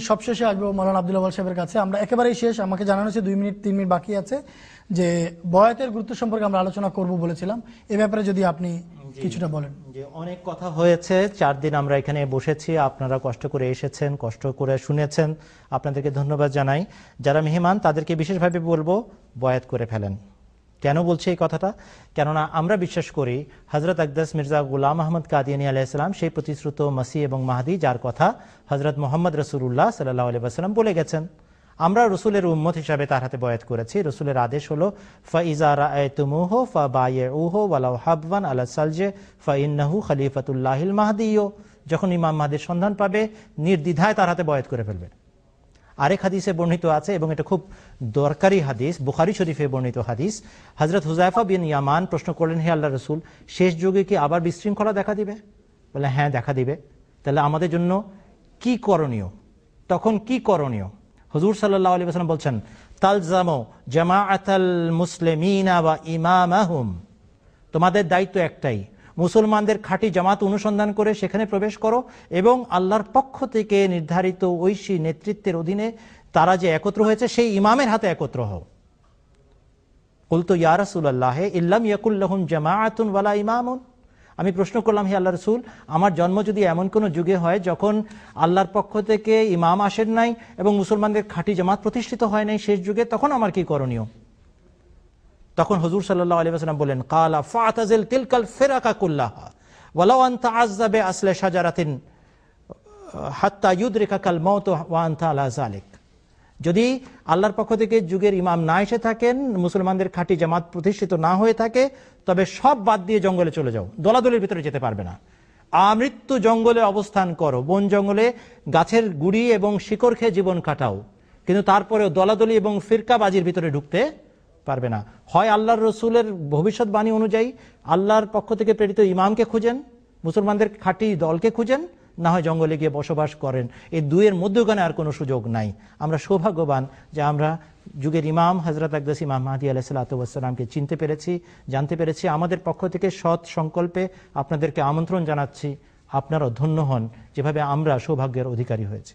সবশেষে আসবো মাওলানা আব্দুল ওয়াল সাহেবের কাছে। আমরা একেবারেই শেষ, আমাকে জানানো হয়েছে 2 মিনিট 3 মিনিট বাকি আছে, যে বয়াতের গুরুত্ব সম্পর্কে আমরা আলোচনা করব বলেছিলাম, এ ব্যাপারে যদি আপনি কিছুটা বলেন। যে অনেক কথা হয়েছে, 4 দিন আমরা এখানে বসেছি, আপনারা কষ্ট করে এসেছেন, কষ্ট করে শুনেছেন, আপনাদেরকে ধন্যবাদ জানাই। যারা মেহমান তাদেরকে বিশেষভাবে বলবো বয়াত করে ফেলেন। কেন বলছি এই কথাটা? কেননা আমরা বিশ্বাস করি হযরত আকদাস মির্জা গুলাম আহমদ কাদিয়ানী আলাইহিস সালাম সেই প্রতিশ্রুত মাসিহ এবং মাহদি, যার কথা হযরত মুহাম্মদ রাসূলুল্লাহ সাল্লাল্লাহু আলাইহি ওয়াসাল্লাম বলে গেছেন। আমরা রসুলের উম্মত হিসাবে তার হাতে বয়াত করেছি। রসুলের আদেশ হলো ফাইজা রাআইতুমুহু ফাবাইউহু ওয়ালাউ হাবওয়ান আলা সালজে ফাইন্নাহু খলিফাতুল্লাহিল মাহদিয়্যু। যখন ইমাম মাহদির সন্ধান পাবে নির্দ্বিধায় তার হাতে বয়াত করে ফেলবে। আরেক হাদিসে বর্ণিত আছে, এবং এটা খুব দরকারি হাদিস, বুখারী শরীফে বর্ণিত হাদিস। হযরত হুযায়ফা বিন ইয়ামান প্রশ্ন করলেন, হে আল্লাহর রাসূল, শেষ যুগে কি আবার বিশৃঙ্খলা দেখা দিবে? বলে হ্যাঁ, দেখা দিবে। তাহলে আমাদের জন্য কি করণীয়? তখন কি করণীয়? হুজুর সাল্লাল্লাহু আলাইহি ওয়াসাল্লাম বলছেন, তালজামু জামাআতাল মুসলিমিনা ওয়া ইমামাহুম। তোমাদের দায়িত্ব একটাই, মুসলমানদের খাঁটি জামাত অনুসন্ধান করে সেখানে প্রবেশ করো, এবং আল্লাহর পক্ষ থেকে নির্ধারিত ঐশী নেতৃত্বের অধীনে তারা যে একত্র হয়েছে সেই ইমামের হাতে একত্র হও। কুলতু ইয়া রাসূলুল্লাহ ইল্লাম ইয়াকুল লাহুম জামাআতুন ওয়ালা ইমামুন। আমি প্রশ্ন করলাম, হে আল্লাহর রাসূল, আমার জন্ম যদি এমন কোন যুগে হয় যখন আল্লাহর পক্ষ থেকে ইমাম আসেন নাই এবং মুসলমানদের খাঁটি জামাত প্রতিষ্ঠিত হয় নাই শেষ যুগে, তখন আমার কি করণীয়? তখন হুজুর সাল্লাল্লাহু আলাইহি ওয়াসাল্লাম বলেন, কালা ফাতাজিল তিলকাল ফিরাকা কুল্লাহা ওয়ালাউ আনতা আযযাবে আসলে শাজারাতিন হাত্তা ইউদরিকাকাল মাউত ওয়া আনতা আলা যালিক। যদি আল্লাহর পক্ষ থেকে যুগের ইমাম না এসে থাকেন, মুসলমানদের খাঁটি জামাত প্রতিষ্ঠিত না হয়ে থাকে, তবে সব বাদ দিয়ে জঙ্গলে চলে যাও, দলাদলির ভিতরে যেতে পারবে না। আমৃত্যু জঙ্গলে অবস্থান করো, বন জঙ্গলে গাছের গুড়ি এবং শিকড় খেয়ে জীবন কাটাও, কিন্তু তারপরেও দলাদলি এবং ফিরকাবাজির ভিতরে ঢুকতে পারবে না। হয় আল্লাহর রসুলের ভবিষ্যৎবাণী অনুযায়ী আল্লাহর পক্ষ থেকে প্রেরিত ইমামকে খুঁজেন, মুসলমানদের খাঁটি দলকে খুঁজেন, না হয় জঙ্গলে গিয়ে বসবাস করেন। এই দুয়ের মধ্যখানে আর কোনো সুযোগ নাই। আমরা সৌভাগ্যবান যে আমরা যুগের ইমাম হযরত আকদাস ইমাম মাহদী আলাইহিস সালাতু ওয়াস সালামকে চিনতে পেরেছি, জানতে পেরেছি। আমাদের পক্ষ থেকে সৎ সংকল্পে আপনাদেরকে আমন্ত্রণ জানাচ্ছি, আপনারাও ধন্য হন যেভাবে আমরা সৌভাগ্যের অধিকারী হয়েছি।